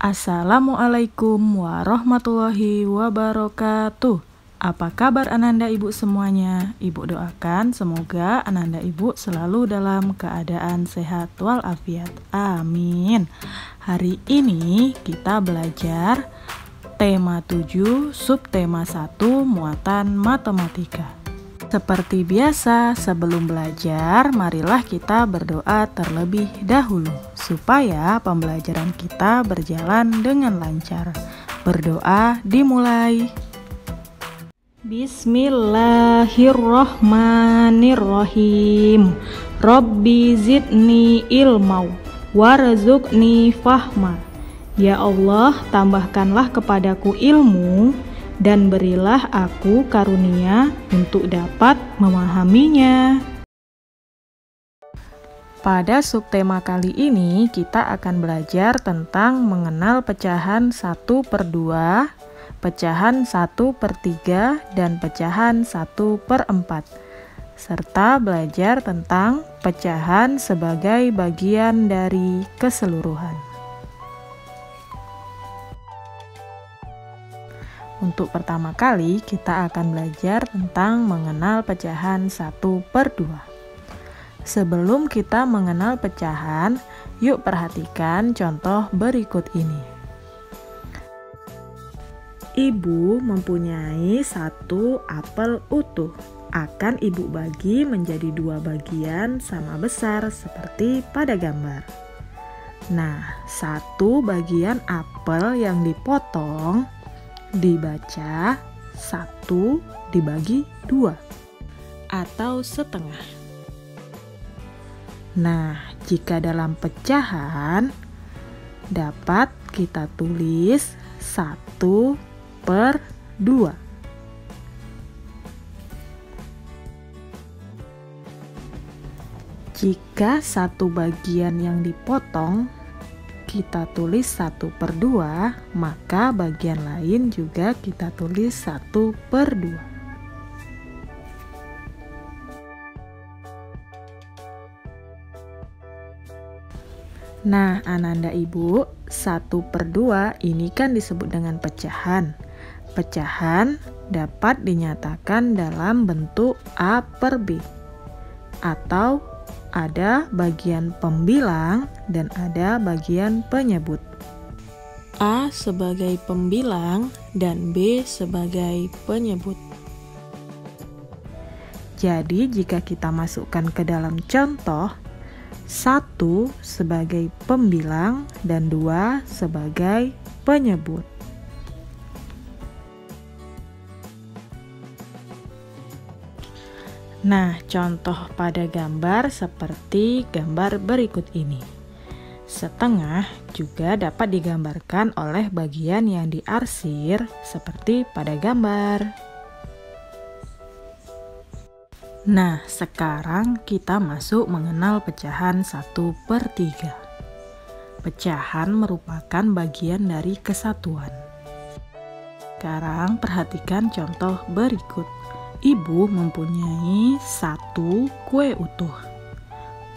Assalamualaikum warahmatullahi wabarakatuh. Apa kabar Ananda Ibu semuanya? Ibu doakan semoga Ananda Ibu selalu dalam keadaan sehat walafiat. Amin. Hari ini kita belajar tema 7, subtema 1, muatan matematika. Seperti biasa, sebelum belajar, marilah kita berdoa terlebih dahulu supaya pembelajaran kita berjalan dengan lancar. Berdoa dimulai. Bismillahirrahmanirrahim. Rabbi zidni ilmau warzuqni fahma. Ya Allah, tambahkanlah kepadaku ilmu dan berilah aku karunia untuk dapat memahaminya. Pada subtema kali ini kita akan belajar tentang mengenal pecahan 1/2, pecahan 1/3, dan pecahan 1/4, serta belajar tentang pecahan sebagai bagian dari keseluruhan. Untuk pertama kali, kita akan belajar tentang mengenal pecahan 1/2. Sebelum kita mengenal pecahan, yuk perhatikan contoh berikut ini. Ibu mempunyai 1 apel utuh. Akan ibu bagi menjadi 2 bagian sama besar seperti pada gambar. Nah, 1 bagian apel yang dipotong dibaca 1 dibagi 2 atau setengah. Nah, jika dalam pecahan dapat kita tulis 1/2. Jika 1 bagian yang dipotong kita tulis 1/2, maka bagian lain juga kita tulis 1/2. Nah, Ananda Ibu, 1/2 ini kan disebut dengan pecahan. Pecahan dapat dinyatakan dalam bentuk A/B, atau ada bagian pembilang dan ada bagian penyebut. A sebagai pembilang dan B sebagai penyebut. Jadi jika kita masukkan ke dalam contoh, 1 sebagai pembilang dan 2 sebagai penyebut. Nah, contoh pada gambar seperti gambar berikut ini. Setengah juga dapat digambarkan oleh bagian yang diarsir seperti pada gambar. Nah, sekarang kita masuk mengenal pecahan 1/3. Pecahan merupakan bagian dari kesatuan. Sekarang perhatikan contoh berikut. Ibu mempunyai 1 kue utuh.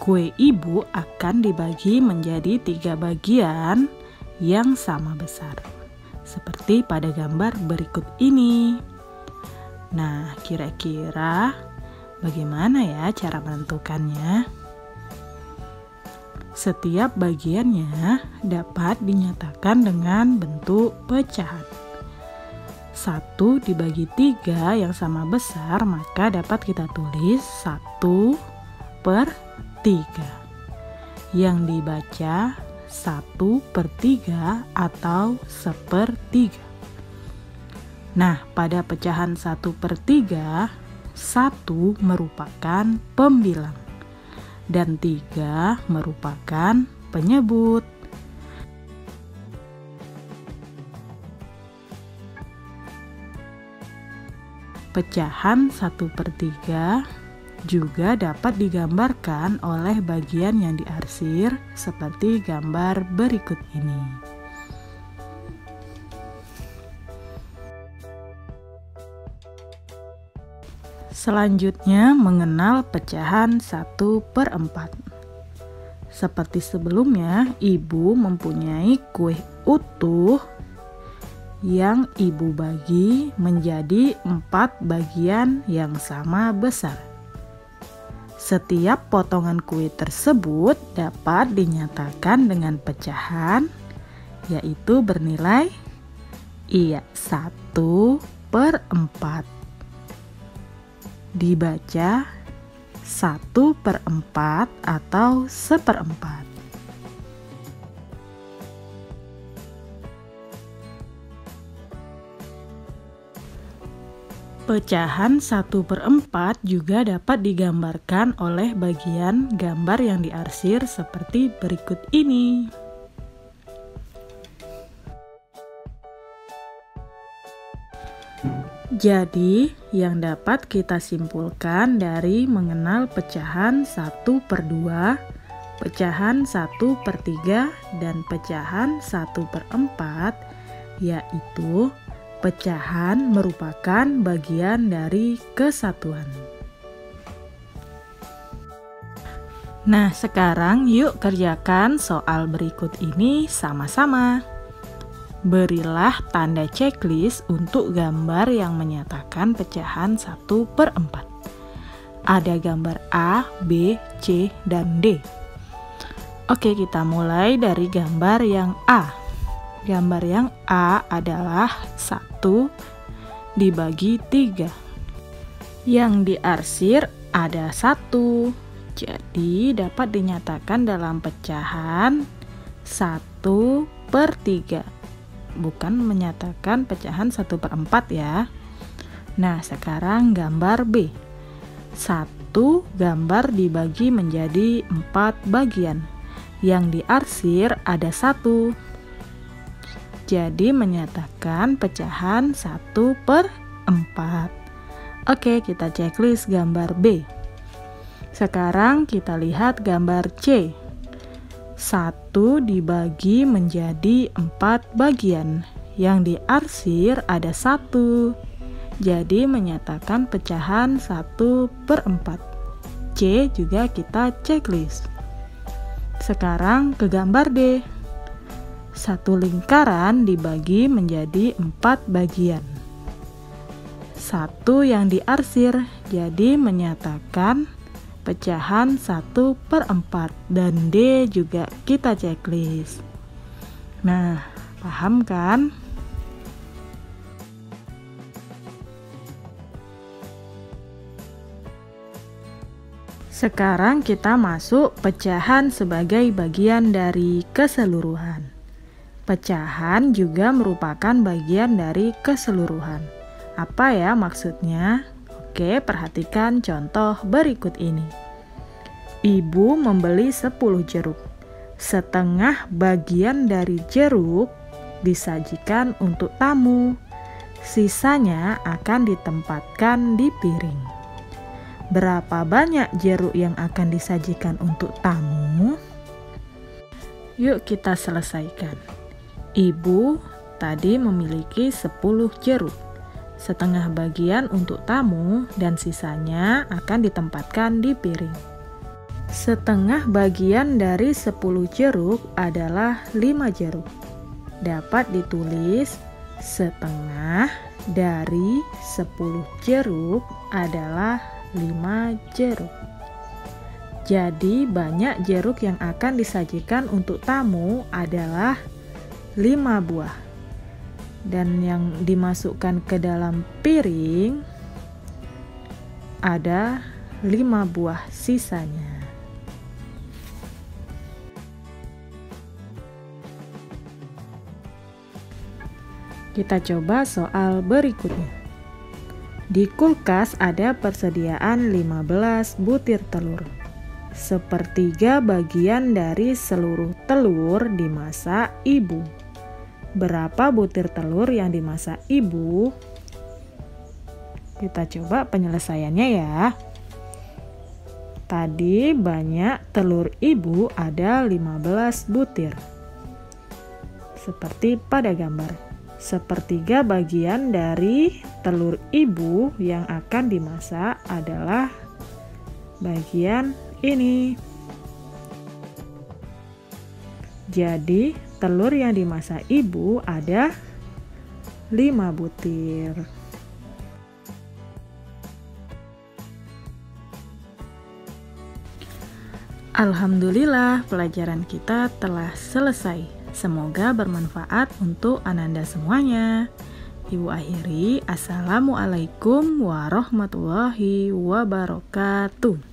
Kue ibu akan dibagi menjadi 3 bagian yang sama besar, seperti pada gambar berikut ini. Nah, kira-kira bagaimana ya cara menentukannya? Setiap bagiannya dapat dinyatakan dengan bentuk pecahan. 1 dibagi 3 yang sama besar, maka dapat kita tulis 1/3. Yang dibaca 1/3 atau 1/3. Nah, pada pecahan 1/3, 1 merupakan pembilang dan 3 merupakan penyebut. Pecahan 1/3 juga dapat digambarkan oleh bagian yang diarsir seperti gambar berikut ini. Selanjutnya mengenal pecahan 1/4. Seperti sebelumnya, ibu mempunyai kue utuh yang ibu bagi menjadi 4 bagian yang sama besar. Setiap potongan kue tersebut dapat dinyatakan dengan pecahan, yaitu bernilai 1/4. Dibaca 1/4 atau 1/4. Pecahan 1/4 juga dapat digambarkan oleh bagian gambar yang diarsir seperti berikut ini. Jadi, yang dapat kita simpulkan dari mengenal pecahan 1/2, pecahan 1/3, dan pecahan 1/4, yaitu pecahan merupakan bagian dari kesatuan. Nah, sekarang yuk kerjakan soal berikut ini sama-sama. Berilah tanda checklist untuk gambar yang menyatakan pecahan 1/4. Ada gambar A, B, C, dan D. Oke, kita mulai dari gambar yang A. Gambar yang A adalah 1 dibagi 3. Yang diarsir ada 1. Jadi dapat dinyatakan dalam pecahan 1/3. Bukan menyatakan pecahan 1/4 ya. Nah, sekarang gambar B. 1 gambar dibagi menjadi 4 bagian. Yang diarsir ada 1. Jadi menyatakan pecahan 1/4. Oke, kita checklist gambar B. Sekarang kita lihat gambar C. 1 dibagi menjadi 4 bagian. Yang diarsir ada 1. Jadi menyatakan pecahan 1/4. C juga kita checklist. Sekarang ke gambar D. 1 lingkaran dibagi menjadi 4 bagian. 1 yang diarsir, jadi menyatakan pecahan 1/4, dan D juga kita checklist. Nah, paham kan? Sekarang kita masuk pecahan sebagai bagian dari keseluruhan. Pecahan juga merupakan bagian dari keseluruhan. Apa ya maksudnya? Oke, perhatikan contoh berikut ini. Ibu membeli 10 jeruk. Setengah bagian dari jeruk disajikan untuk tamu. Sisanya akan ditempatkan di piring. Berapa banyak jeruk yang akan disajikan untuk tamu? Yuk kita selesaikan. Ibu tadi memiliki 10 jeruk. Setengah bagian untuk tamu dan sisanya akan ditempatkan di piring. Setengah bagian dari 10 jeruk adalah 5 jeruk. Dapat ditulis setengah dari 10 jeruk adalah 5 jeruk. Jadi banyak jeruk yang akan disajikan untuk tamu adalah 5 buah. Dan yang dimasukkan ke dalam piring ada 5 buah sisanya. Kita coba soal berikutnya. Di kulkas ada persediaan 15 butir telur. Sepertiga bagian dari seluruh telur dimasak ibu. Berapa butir telur yang dimasak ibu? Kita coba penyelesaiannya ya. Tadi banyak telur ibu ada 15 butir. Seperti pada gambar. Sepertiga bagian dari telur ibu yang akan dimasak adalah bagian ini. Jadi Telur yang dimasak ibu ada 5 butir. Alhamdulillah, pelajaran kita telah selesai. Semoga bermanfaat untuk Ananda semuanya. Ibu akhiri, Assalamualaikum warahmatullahi wabarakatuh.